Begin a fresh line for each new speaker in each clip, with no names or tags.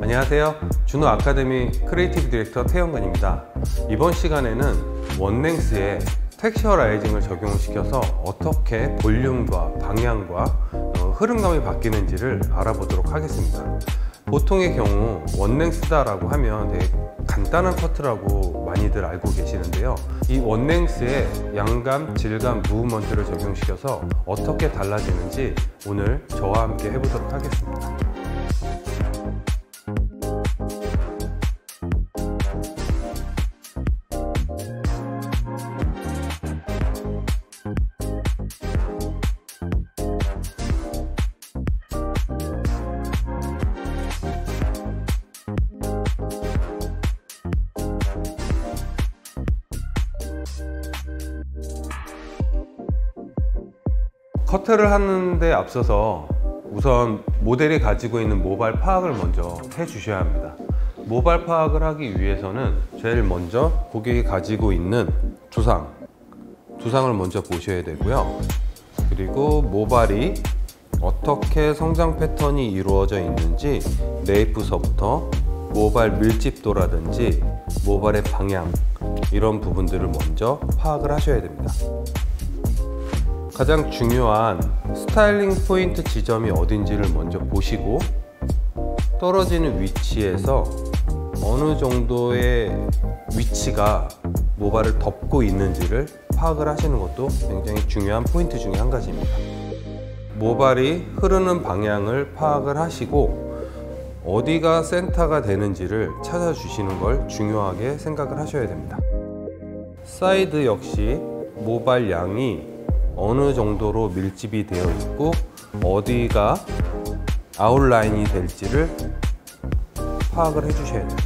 안녕하세요. 준호 아카데미 크리에이티브 디렉터 태영근입니다. 이번 시간에는 원랭스에 텍스처라이징을 적용시켜서 어떻게 볼륨과 방향과 흐름감이 바뀌는지를 알아보도록 하겠습니다. 보통의 경우 원랭스다 라고 하면 되게 간단한 커트라고 많이들 알고 계시는데요, 이 원랭스에 양감, 질감, 무브먼트를 적용시켜서 어떻게 달라지는지 오늘 저와 함께 해보도록 하겠습니다. 커트를 하는데 앞서서 우선 모델이 가지고 있는 모발 파악을 먼저 해 주셔야 합니다. 모발 파악을 하기 위해서는 제일 먼저 고객이 가지고 있는 두상을 먼저 보셔야 되고요. 그리고 모발이 어떻게 성장 패턴이 이루어져 있는지 네이프서부터 모발 밀집도라든지 모발의 방향, 이런 부분들을 먼저 파악을 하셔야 됩니다. 가장 중요한 스타일링 포인트 지점이 어딘지를 먼저 보시고, 떨어지는 위치에서 어느 정도의 위치가 모발을 덮고 있는지를 파악을 하시는 것도 굉장히 중요한 포인트 중에 한 가지입니다. 모발이 흐르는 방향을 파악을 하시고 어디가 센터가 되는지를 찾아주시는 걸 중요하게 생각을 하셔야 됩니다. 사이드 역시 모발 양이 어느 정도로 밀집이 되어 있고 어디가 아웃라인이 될지를 파악을 해 주셔야 됩니다.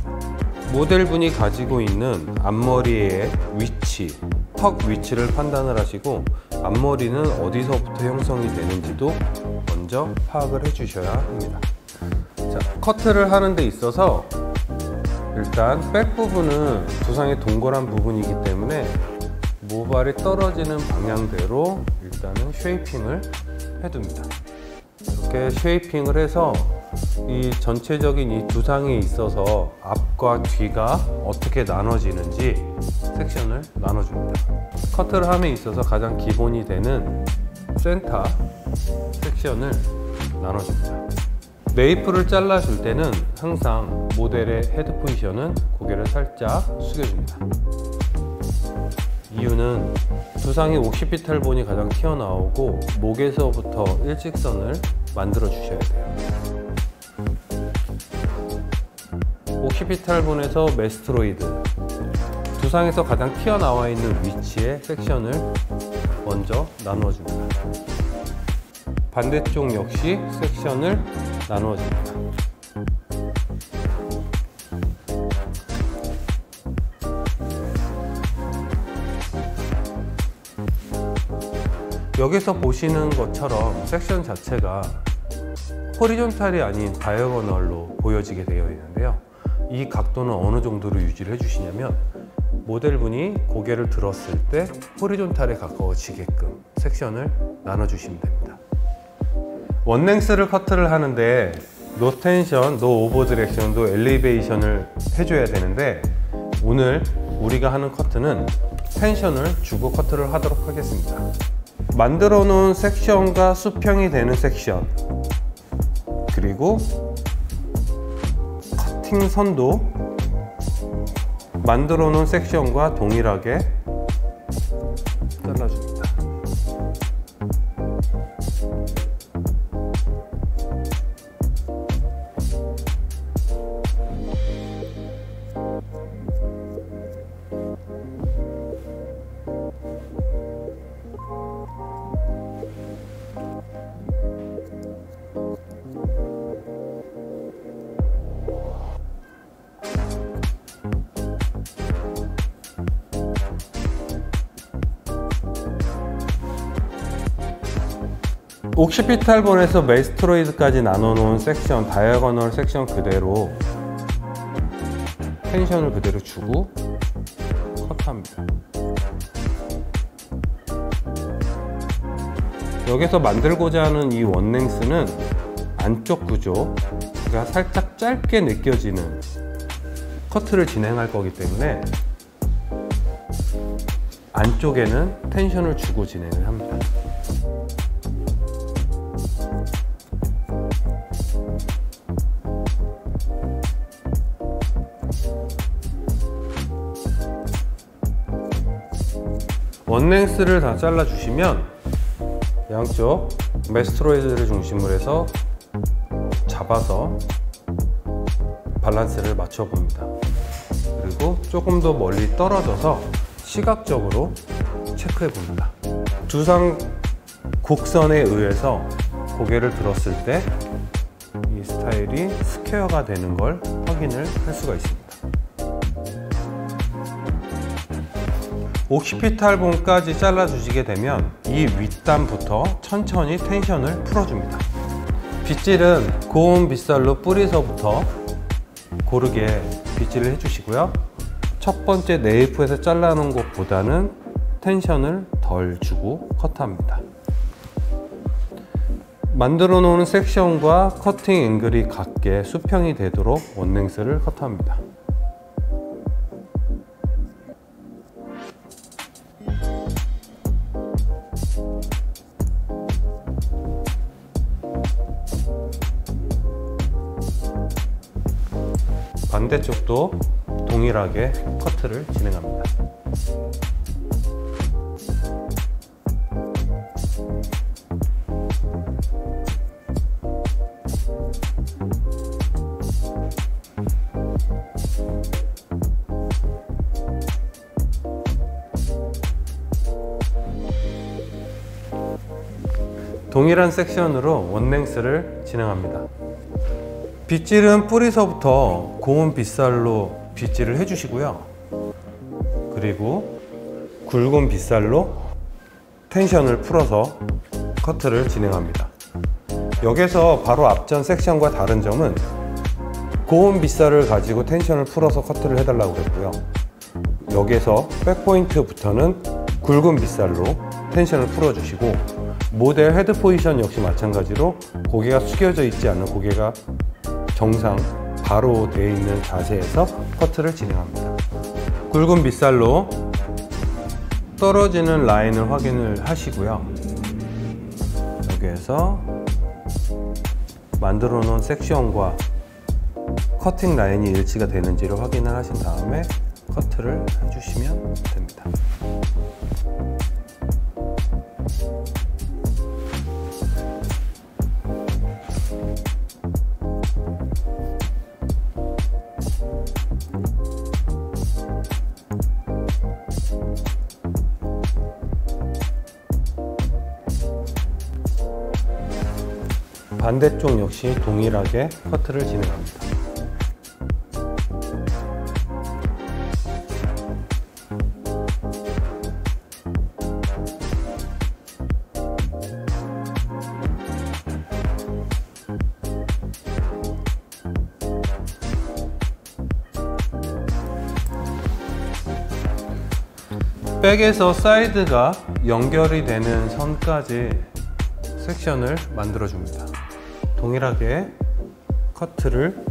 모델분이 가지고 있는 앞머리의 위치, 턱 위치를 판단을 하시고 앞머리는 어디서부터 형성이 되는지도 먼저 파악을 해 주셔야 합니다. 자, 커트를 하는 데 있어서 일단 백 부분은 두상의 동그란 부분이기 때문에 모발이 떨어지는 방향대로 일단은 쉐이핑을 해둡니다. 이렇게 쉐이핑을 해서 이 전체적인 이 두상에 있어서 앞과 뒤가 어떻게 나눠지는지 섹션을 나눠줍니다. 커트를 함에 있어서 가장 기본이 되는 센터 섹션을 나눠줍니다. 네이프를 잘라줄 때는 항상 모델의 헤드 포지션은 고개를 살짝 숙여줍니다. 이유는 두상의 옥시피탈본이 가장 튀어나오고 목에서부터 일직선을 만들어 주셔야 돼요. 옥시피탈본에서 메스트로이드, 두상에서 가장 튀어나와 있는 위치의 섹션을 먼저 나누어 줍니다. 반대쪽 역시 섹션을 나누어 줍니다. 여기서 보시는 것처럼 섹션 자체가 호리존탈이 아닌 다이어고널로 보여지게 되어 있는데요, 이 각도는 어느 정도로 유지를 해주시냐면 모델분이 고개를 들었을 때 호리존탈에 가까워지게끔 섹션을 나눠주시면 됩니다. 원랭스를 커트를 하는데 노 텐션, 노 오버 디렉션, 노 엘리베이션을 해줘야 되는데 오늘 우리가 하는 커트는 텐션을 주고 커트를 하도록 하겠습니다. 만들어 놓은 섹션과 수평이 되는 섹션, 그리고 커팅 선도 만들어 놓은 섹션과 동일하게 잘라줍니다. 옥시피탈본에서 메스트로이드까지 나눠놓은 섹션, 다이어고널 섹션 그대로 텐션을 그대로 주고 컷합니다. 여기서 만들고자 하는 이 원랭스는 안쪽 구조가 살짝 짧게 느껴지는 커트를 진행할 거기 때문에 안쪽에는 텐션을 주고 진행을 합니다. 원랭스를 다 잘라 주시면 양쪽 메스트로 헤드를 중심으로 해서 잡아서 밸런스를 맞춰 봅니다. 그리고 조금 더 멀리 떨어져서 시각적으로 체크해 봅니다. 두상 곡선에 의해서 고개를 들었을 때 이 스타일이 스퀘어가 되는 걸 확인을 할 수가 있습니다. 옥시피탈 본까지 잘라 주시게 되면 이 윗단부터 천천히 텐션을 풀어줍니다. 빗질은 고운 빗살로 뿌리서부터 고르게 빗질을 해주시고요. 첫 번째 네이프에서 잘라놓은 것보다는 텐션을 덜 주고 커트합니다. 만들어 놓은 섹션과 커팅 앵글이 같게 수평이 되도록 원랭스를 커트합니다. 반대쪽도 동일하게 커트를 진행합니다. 동일한 섹션으로 원랭스를 진행합니다. 빗질은 뿌리서부터 고운 빗살로 빗질을 해주시고요. 그리고 굵은 빗살로 텐션을 풀어서 커트를 진행합니다. 여기서 바로 앞전 섹션과 다른 점은 고운 빗살을 가지고 텐션을 풀어서 커트를 해달라고 그랬고요. 여기서 백포인트부터는 굵은 빗살로 텐션을 풀어주시고, 모델 헤드 포지션 역시 마찬가지로 고개가 숙여져 있지 않은 고개가 정상 바로 되어 있는 자세에서 커트를 진행합니다. 굵은 빗살로 떨어지는 라인을 확인을 하시고요. 여기에서 만들어 놓은 섹션과 커팅 라인이 일치가 되는지를 확인을 하신 다음에 커트를 해주시면 됩니다. 반대쪽 역시 동일하게 커트를 진행합니다. 백에서 사이드가 연결이 되는 선까지 섹션을 만들어 줍니다. 동일하게 커트를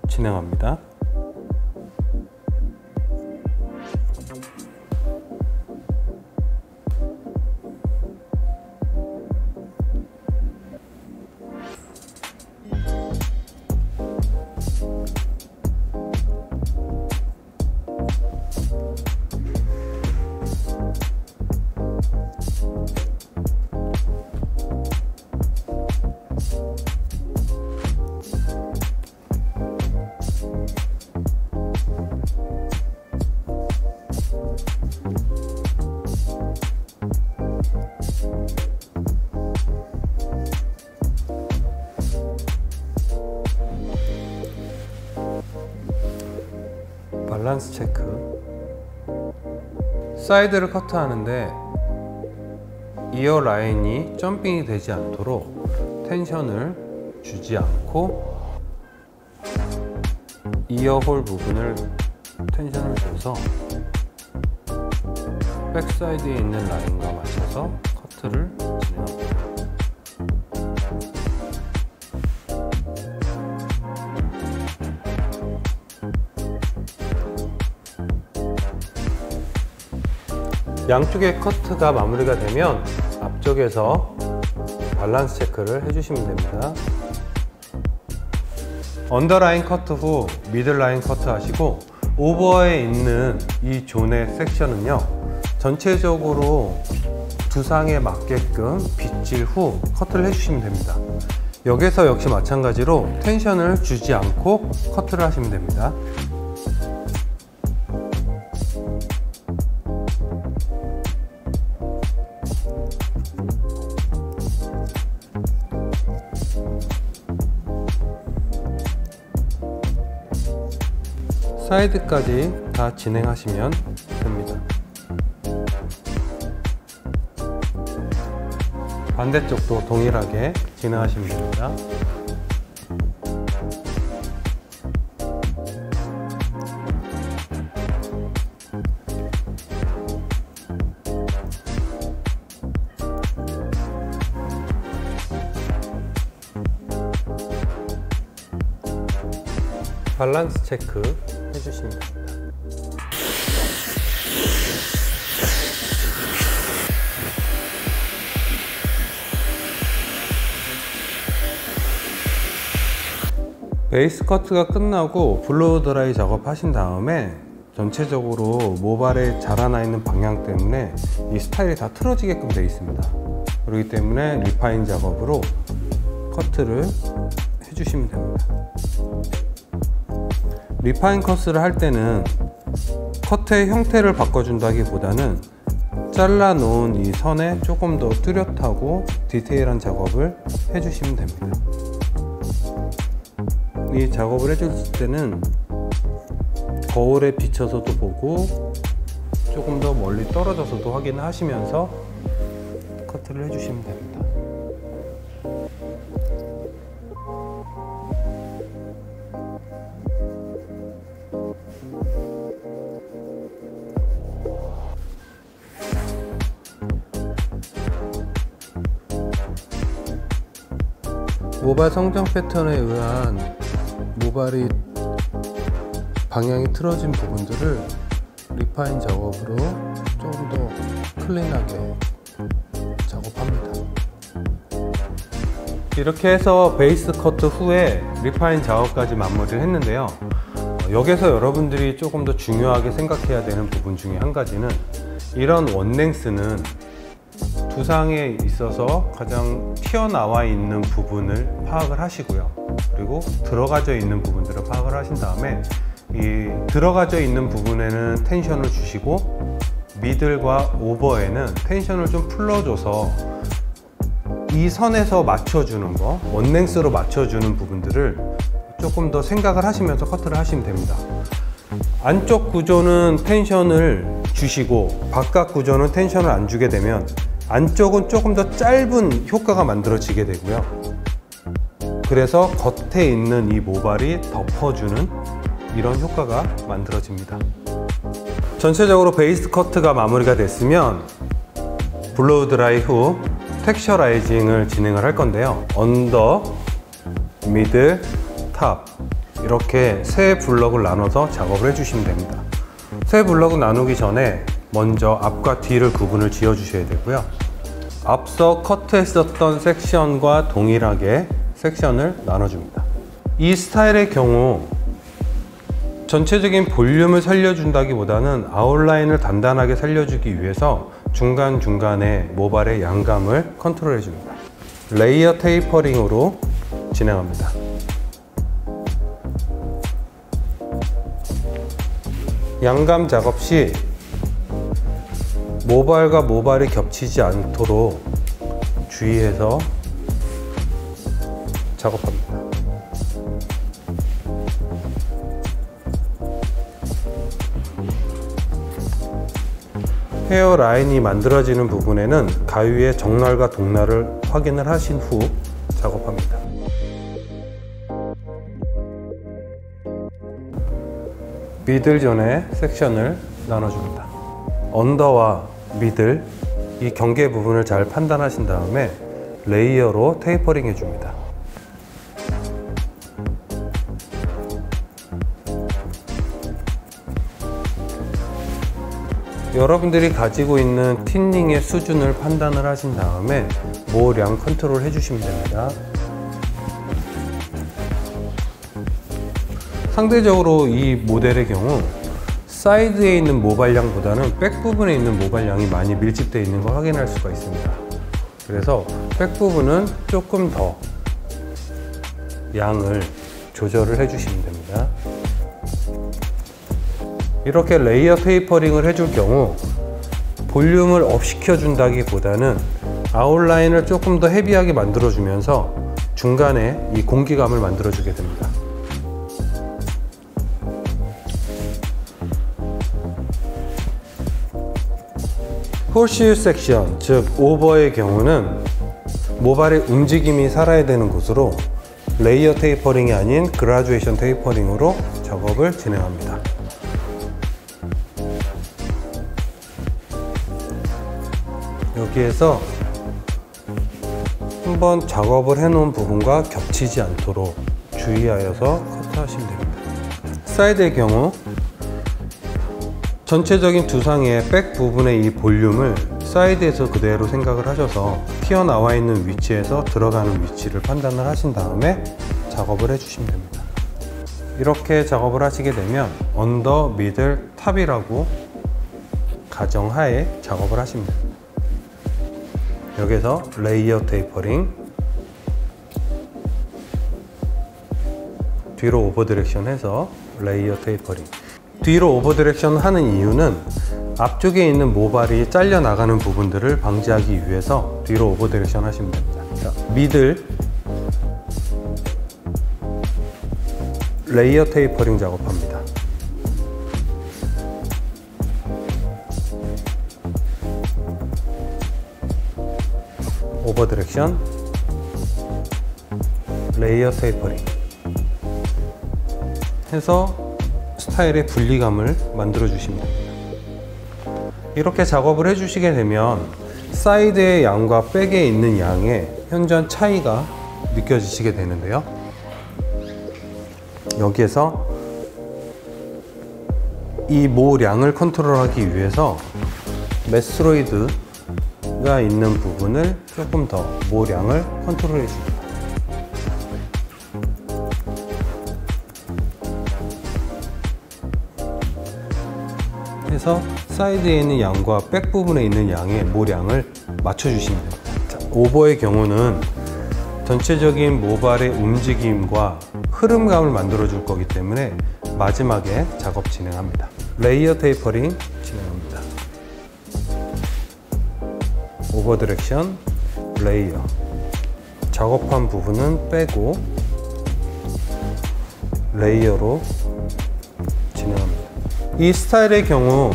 진행합니다. 밸런스 체크. 사이드를 커트하는데 이어 라인이 점핑이 되지 않도록 텐션을 주지 않고 이어 홀 부분을 텐션을 줘서 백사이드에 있는 라인과 맞춰서 커트를 진행합니다. 양쪽의 커트가 마무리가 되면 앞쪽에서 밸런스 체크를 해주시면 됩니다. 언더라인 커트 후 미들라인 커트 하시고, 오버에 있는 이 존의 섹션은요, 전체적으로 두상에 맞게끔 빗질 후 커트를 해주시면 됩니다. 여기서 역시 마찬가지로 텐션을 주지 않고 커트를 하시면 됩니다. 사이드까지 다 진행하시면 됩니다. 반대쪽도 동일하게 진행하시면 됩니다. 밸런스 체크 해주시면 됩니다. 베이스 커트가 끝나고 블로우 드라이 작업하신 다음에 전체적으로 모발에 자라나 있는 방향 때문에 이 스타일이 다 틀어지게끔 되어 있습니다. 그렇기 때문에 리파인 작업으로 커트를 해주시면 됩니다. 리파인 컷을 할 때는 커트의 형태를 바꿔준다기보다는 잘라 놓은 이 선에 조금 더 뚜렷하고 디테일한 작업을 해주시면 됩니다. 이 작업을 해줄 때는 거울에 비춰서도 보고 조금 더 멀리 떨어져서도 확인을 하시면서 커트를 해주시면 됩니다. 모발 성장 패턴에 의한 모발이 방향이 틀어진 부분들을 리파인 작업으로 조금 더 클린하게 작업합니다. 이렇게 해서 베이스 커트 후에 리파인 작업까지 마무리를 했는데요. 여기서 여러분들이 조금 더 중요하게 생각해야 되는 부분 중에 한 가지는, 이런 원랭스는 두상에 있어서 가장 튀어나와 있는 부분을 파악을 하시고요. 그리고 들어가져 있는 부분들을 파악을 하신 다음에 이 들어가져 있는 부분에는 텐션을 주시고, 미들과 오버에는 텐션을 좀 풀어줘서 이 선에서 맞춰주는 거, 원랭스로 맞춰주는 부분들을 조금 더 생각을 하시면서 커트를 하시면 됩니다. 안쪽 구조는 텐션을 주시고 바깥 구조는 텐션을 안 주게 되면 안쪽은 조금 더 짧은 효과가 만들어지게 되고요. 그래서 겉에 있는 이 모발이 덮어주는 이런 효과가 만들어집니다. 전체적으로 베이스 커트가 마무리가 됐으면 블로우 드라이 후 텍스처라이징을 진행을 할 건데요. 언더, 미들, 탑 이렇게 세 블럭을 나눠서 작업을 해주시면 됩니다. 세 블럭을 나누기 전에 먼저 앞과 뒤를 구분을 지어 주셔야 되고요. 앞서 커트했었던 섹션과 동일하게 섹션을 나눠줍니다. 이 스타일의 경우 전체적인 볼륨을 살려준다기보다는 아웃라인을 단단하게 살려주기 위해서 중간중간에 모발의 양감을 컨트롤 해줍니다. 레이어 테이퍼링으로 진행합니다. 양감 작업 시 모발과 모발이 겹치지 않도록 주의해서 작업합니다. 헤어 라인이 만들어지는 부분에는 가위의 정날과 동날을 확인을 하신 후 작업합니다. 미들 존의 섹션을 나눠줍니다. 언더와 미들 이 경계 부분을 잘 판단하신 다음에 레이어로 테이퍼링 해줍니다. 여러분들이 가지고 있는 틴닝의 수준을 판단을 하신 다음에 모량 컨트롤 해주시면 됩니다. 상대적으로 이 모델의 경우 사이드에 있는 모발량보다는 백 부분에 있는 모발량이 많이 밀집되어 있는 걸 확인할 수가 있습니다. 그래서 백 부분은 조금 더 양을 조절을 해주시면 됩니다. 이렇게 레이어 테이퍼링을 해줄 경우 볼륨을 업 시켜준다기보다는 아웃라인을 조금 더 헤비하게 만들어주면서 중간에 이 공기감을 만들어주게 됩니다. 홀슈 섹션, 즉 오버의 경우는 모발의 움직임이 살아야 되는 곳으로 레이어 테이퍼링이 아닌 그라듀에이션 테이퍼링으로 작업을 진행합니다. 여기에서 한번 작업을 해 놓은 부분과 겹치지 않도록 주의하여서 커트하시면 됩니다. 사이드의 경우 전체적인 두상의 백 부분의 이 볼륨을 사이드에서 그대로 생각을 하셔서 튀어나와 있는 위치에서 들어가는 위치를 판단을 하신 다음에 작업을 해주시면 됩니다. 이렇게 작업을 하시게 되면 언더, 미들, 탑이라고 가정하에 작업을 하시면 됩니다. 여기서 레이어 테이퍼링, 뒤로 오버 디렉션 해서 레이어 테이퍼링. 뒤로 오버 디렉션 하는 이유는 앞쪽에 있는 모발이 잘려 나가는 부분들을 방지하기 위해서 뒤로 오버 디렉션 하시면 됩니다. 자, 미들 레이어 테이퍼링 작업합니다. 오버 디렉션 레이어 테이퍼링 해서 스타일의 분리감을 만들어 주시면 됩니다. 이렇게 작업을 해 주시게 되면 사이드의 양과 백에 있는 양의 현저한 차이가 느껴지시게 되는데요, 여기에서 이 모량을 컨트롤하기 위해서 메스로이드가 있는 부분을 조금 더 모량을 컨트롤해 줍니다. 해서 사이드에 있는 양과 백 부분에 있는 양의 모량을 맞춰주시면 됩니다. 자, 오버의 경우는 전체적인 모발의 움직임과 흐름감을 만들어 줄 거기 때문에 마지막에 작업 진행합니다. 레이어 테이퍼링 진행합니다. 오버 디렉션, 레이어. 작업한 부분은 빼고 레이어로 진행합니다. 이 스타일의 경우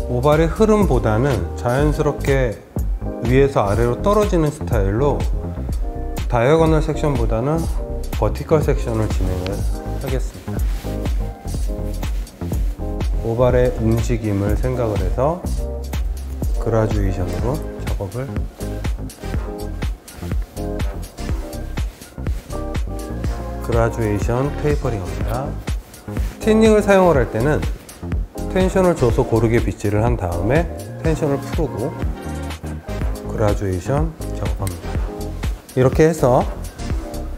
모발의 흐름보다는 자연스럽게 위에서 아래로 떨어지는 스타일로 다이어고널 섹션보다는 버티컬 섹션을 진행을 하겠습니다. 모발의 움직임을 생각을 해서 그라듀에이션으로 작업을 그라듀에이션 테이퍼링 합니다. 틴닝을 사용을 할 때는 텐션을 줘서 고르게 빗질을 한 다음에 텐션을 풀고 그라듀에이션 작업합니다. 이렇게 해서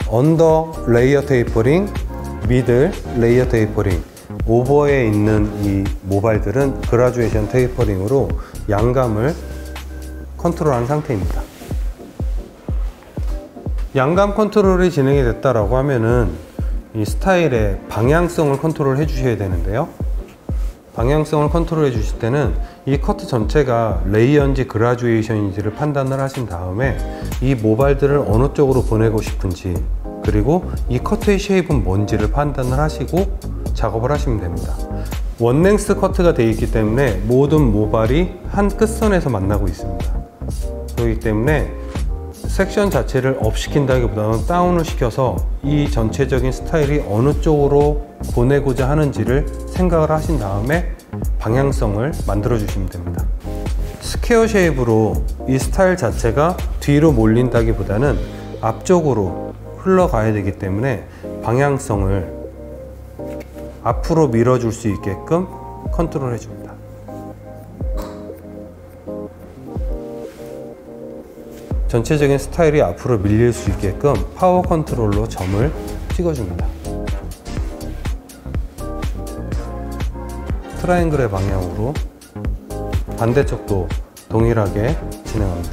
언더 레이어 테이퍼링, 미들 레이어 테이퍼링, 오버에 있는 이 모발들은 그라듀에이션 테이퍼링으로 양감을 컨트롤한 상태입니다. 양감 컨트롤이 진행이 됐다라고 하면은 이 스타일의 방향성을 컨트롤 해 주셔야 되는데요, 방향성을 컨트롤 해 주실 때는 이 커트 전체가 레이어인지 그라듀에이션인지를 판단을 하신 다음에 이 모발들을 어느 쪽으로 보내고 싶은지, 그리고 이 커트의 쉐입은 뭔지를 판단을 하시고 작업을 하시면 됩니다. 원랭스 커트가 되어 있기 때문에 모든 모발이 한 끝선에서 만나고 있습니다. 그렇기 때문에 섹션 자체를 업 시킨다기보다는 다운을 시켜서 이 전체적인 스타일이 어느 쪽으로 보내고자 하는지를 생각을 하신 다음에 방향성을 만들어 주시면 됩니다. 스퀘어 쉐입으로 이 스타일 자체가 뒤로 몰린다기보다는 앞쪽으로 흘러가야 되기 때문에 방향성을 앞으로 밀어줄 수 있게끔 컨트롤 해줍니다. 전체적인 스타일이 앞으로 밀릴 수 있게끔 파워 컨트롤로 점을 찍어줍니다. 트라이앵글의 방향으로 반대쪽도 동일하게 진행합니다.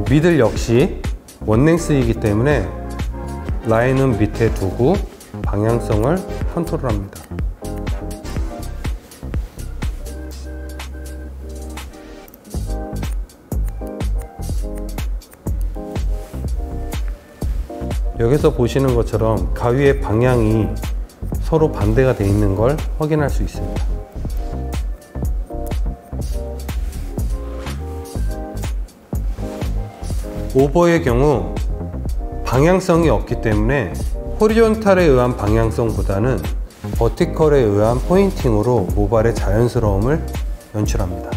미들 역시 원랭스이기 때문에 라인은 밑에 두고 방향성을 컨트롤합니다. 여기서 보시는 것처럼 가위의 방향이 서로 반대가 되어 있는 걸 확인할 수 있습니다. 오버의 경우 방향성이 없기 때문에 호리존탈에 의한 방향성보다는 버티컬에 의한 포인팅으로 모발의 자연스러움을 연출합니다.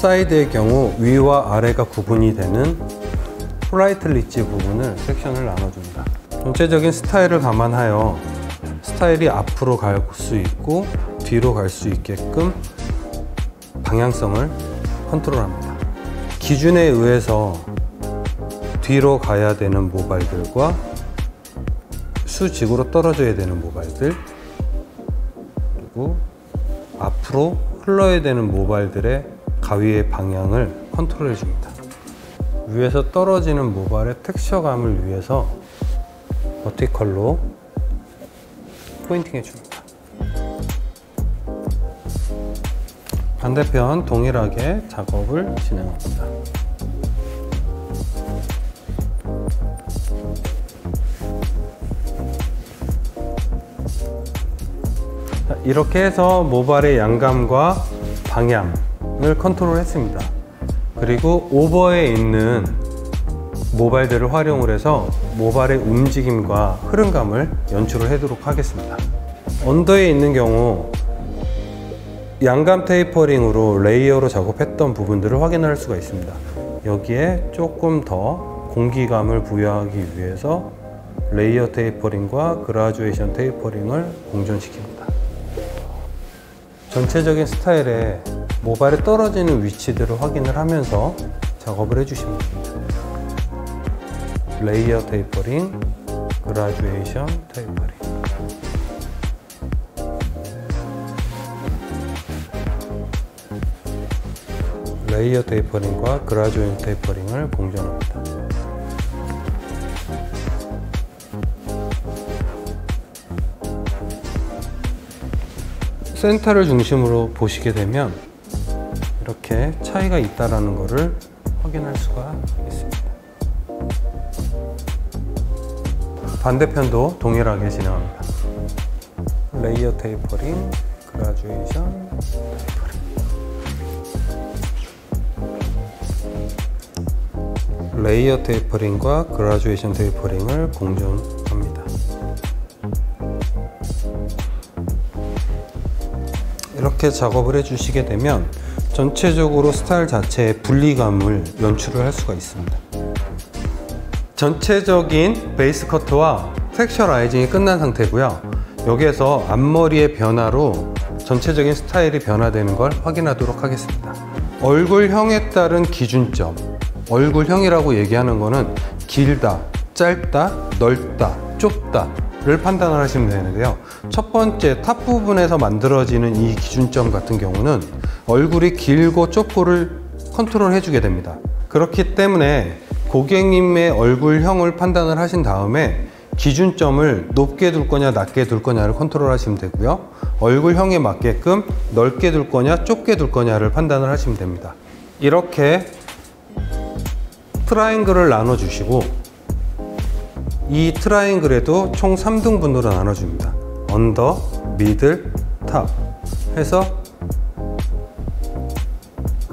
사이드의 경우 위와 아래가 구분이 되는 플라이트 리지 부분을 섹션을 나눠줍니다. 전체적인 스타일을 감안하여 스타일이 앞으로 갈 수 있고 뒤로 갈 수 있게끔 방향성을 컨트롤합니다. 기준에 의해서 뒤로 가야 되는 모발들과 수직으로 떨어져야 되는 모발들, 그리고 앞으로 흘러야 되는 모발들의 가위의 방향을 컨트롤해 줍니다. 위에서 떨어지는 모발의 텍스처감을 위해서 버티컬로 포인팅 해줍니다. 반대편 동일하게 작업을 진행합니다. 이렇게 해서 모발의 양감과 방향을 컨트롤 했습니다. 그리고 오버에 있는 모발들을 활용을 해서 모발의 움직임과 흐름감을 연출을 하도록 하겠습니다. 언더에 있는 경우 양감 테이퍼링으로 레이어로 작업했던 부분들을 확인할 수가 있습니다. 여기에 조금 더 공기감을 부여하기 위해서 레이어 테이퍼링과 그라듀에이션 테이퍼링을 공존시킵니다. 전체적인 스타일에 모발에 떨어지는 위치들을 확인을 하면서 작업을 해주시면 됩니다. 레이어 테이퍼링, 그라듀에이션 테이퍼링. 레이어 테이퍼링과 그라듀에이션 테이퍼링을 공존합니다. 센터를 중심으로 보시게 되면 이렇게 차이가 있다는 것을 확인할 수가 있습니다. 반대편도 동일하게 진행합니다. 레이어 테이퍼링, 그라듀에이션 테이퍼링. 레이어 테이퍼링과 그라듀에이션 테이퍼링을 공존합니다. 이렇게 작업을 해주시게 되면 전체적으로 스타일 자체의 분리감을 연출을 할 수가 있습니다. 전체적인 베이스 커트와 텍스처라이징이 끝난 상태고요. 여기에서 앞머리의 변화로 전체적인 스타일이 변화되는 걸 확인하도록 하겠습니다. 얼굴형에 따른 기준점, 얼굴형이라고 얘기하는 거는 길다, 짧다, 넓다, 좁다 를 판단을 하시면 되는데요. 첫 번째 탑 부분에서 만들어지는 이 기준점 같은 경우는 얼굴이 길고 좁고를 컨트롤 해주게 됩니다. 그렇기 때문에 고객님의 얼굴형을 판단을 하신 다음에 기준점을 높게 둘 거냐 낮게 둘 거냐를 컨트롤 하시면 되고요. 얼굴형에 맞게끔 넓게 둘 거냐 좁게 둘 거냐를 판단을 하시면 됩니다. 이렇게 트라이앵글을 나눠 주시고 이 트라이앵글에도 총 3등분으로 나눠줍니다. 언더, 미들, 탑 해서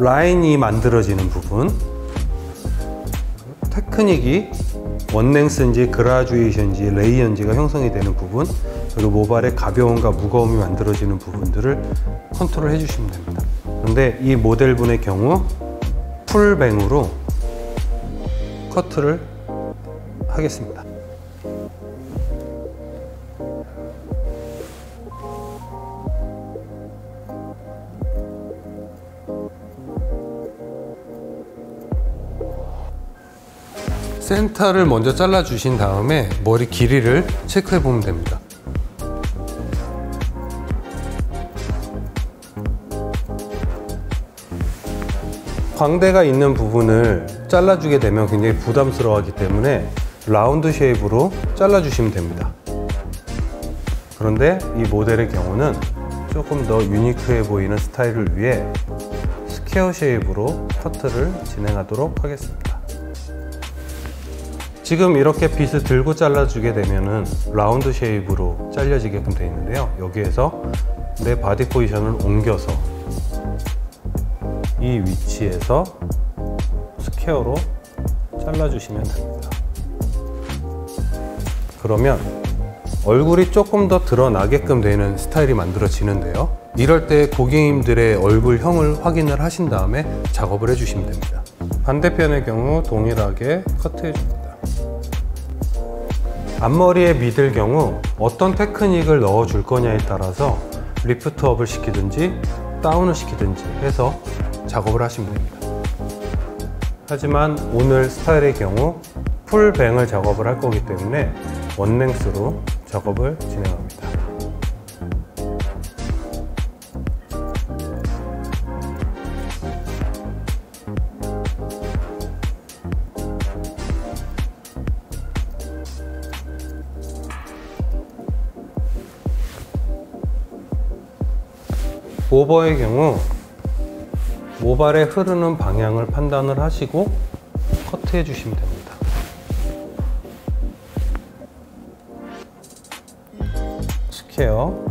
라인이 만들어지는 부분, 테크닉이 원랭스인지 그라듀에이션인지 레이어인지가 형성이 되는 부분, 그리고 모발의 가벼움과 무거움이 만들어지는 부분들을 컨트롤 해주시면 됩니다. 그런데 이 모델분의 경우 풀뱅으로 커트를 하겠습니다. 센터를 먼저 잘라 주신 다음에 머리 길이를 체크해 보면 됩니다. 광대가 있는 부분을 잘라주게 되면 굉장히 부담스러워하기 때문에 라운드 쉐입으로 잘라주시면 됩니다. 그런데 이 모델의 경우는 조금 더 유니크해 보이는 스타일을 위해 스퀘어 쉐입으로 커트를 진행하도록 하겠습니다. 지금 이렇게 빗을 들고 잘라주게 되면은 라운드 쉐입으로 잘려지게끔 되어 있는데요. 여기에서 내 바디 포지션을 옮겨서 이 위치에서 스퀘어로 잘라주시면 됩니다. 그러면 얼굴이 조금 더 드러나게끔 되는 스타일이 만들어지는데요. 이럴 때 고객님들의 얼굴형을 확인을 하신 다음에 작업을 해주시면 됩니다. 반대편의 경우 동일하게 커트해줍니다. 앞머리에 미들 경우 어떤 테크닉을 넣어줄 거냐에 따라서 리프트업을 시키든지 다운을 시키든지 해서 작업을 하시면 됩니다. 하지만 오늘 스타일의 경우 풀뱅을 작업을 할 거기 때문에 원랭스로 작업을 진행합니다. 오버의 경우 모발에 흐르는 방향을 판단을 하시고 커트해 주시면 됩니다. 스퀘어,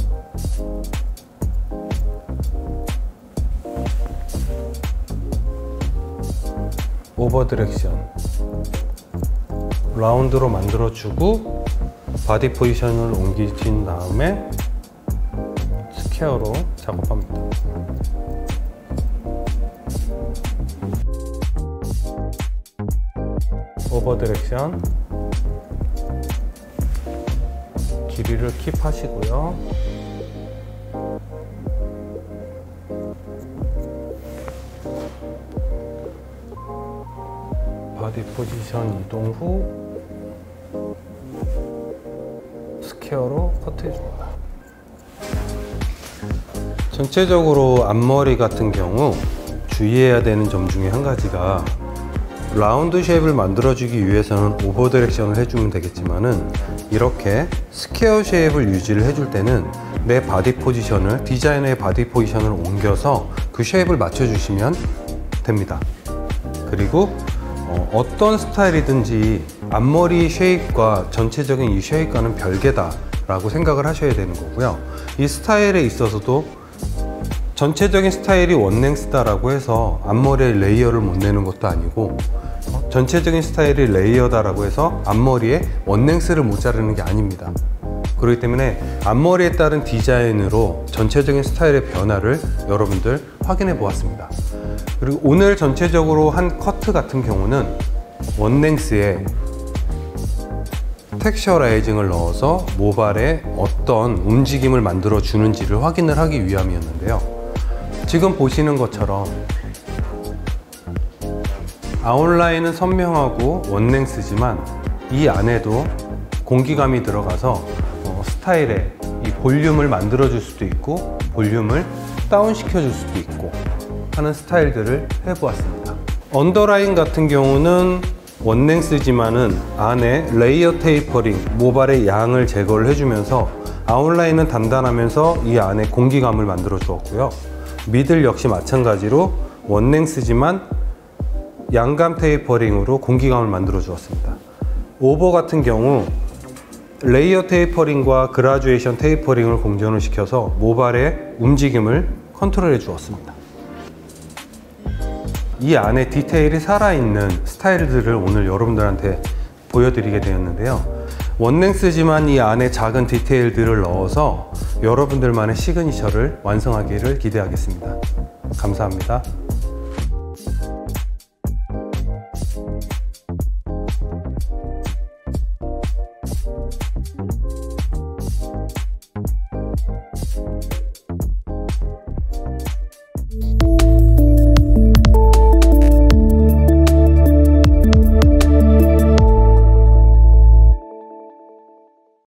오버 디렉션, 라운드로 만들어주고 바디 포지션을 옮기신 다음에 스퀘어로 작업합니다. 오버 디렉션, 길이를 킵하시고요. 바디 포지션 이동 후 스퀘어로 커트해줍니다. 전체적으로 앞머리 같은 경우 주의해야 되는 점 중에 한 가지가 라운드 쉐입을 만들어주기 위해서는 오버 디렉션을 해주면 되겠지만은 이렇게 스퀘어 쉐입을 유지를 해줄 때는 내 바디 포지션을, 디자이너의 바디 포지션을 옮겨서 그 쉐입을 맞춰주시면 됩니다. 그리고 어떤 스타일이든지 앞머리 쉐입과 전체적인 이 쉐입과는 별개다 라고 생각을 하셔야 되는 거고요. 이 스타일에 있어서도 전체적인 스타일이 원랭스다 라고 해서 앞머리에 레이어를 못 내는 것도 아니고 전체적인 스타일이 레이어다 라고 해서 앞머리에 원랭스를 못 자르는 게 아닙니다. 그렇기 때문에 앞머리에 따른 디자인으로 전체적인 스타일의 변화를 여러분들 확인해 보았습니다. 그리고 오늘 전체적으로 한 커트 같은 경우는 원랭스에 텍스처라이징을 넣어서 모발에 어떤 움직임을 만들어 주는지를 확인을 하기 위함이었는데요. 지금 보시는 것처럼 아웃라인은 선명하고 원랭스지만 이 안에도 공기감이 들어가서 스타일에 이 볼륨을 만들어 줄 수도 있고 볼륨을 다운 시켜 줄 수도 있고 하는 스타일들을 해보았습니다. 언더라인 같은 경우는 원랭스지만은 안에 레이어 테이퍼링, 모발의 양을 제거를 해주면서 아웃라인은 단단하면서 이 안에 공기감을 만들어 주었고요. 미들 역시 마찬가지로 원랭스지만 양감 테이퍼링으로 공기감을 만들어 주었습니다. 오버 같은 경우 레이어 테이퍼링과 그라듀에이션 테이퍼링을 공존을 시켜서 모발의 움직임을 컨트롤해 주었습니다. 이 안에 디테일이 살아있는 스타일들을 오늘 여러분들한테 보여드리게 되었는데요. 원랭스지만 이 안에 작은 디테일들을 넣어서 여러분들만의 시그니처를 완성하기를 기대하겠습니다. 감사합니다.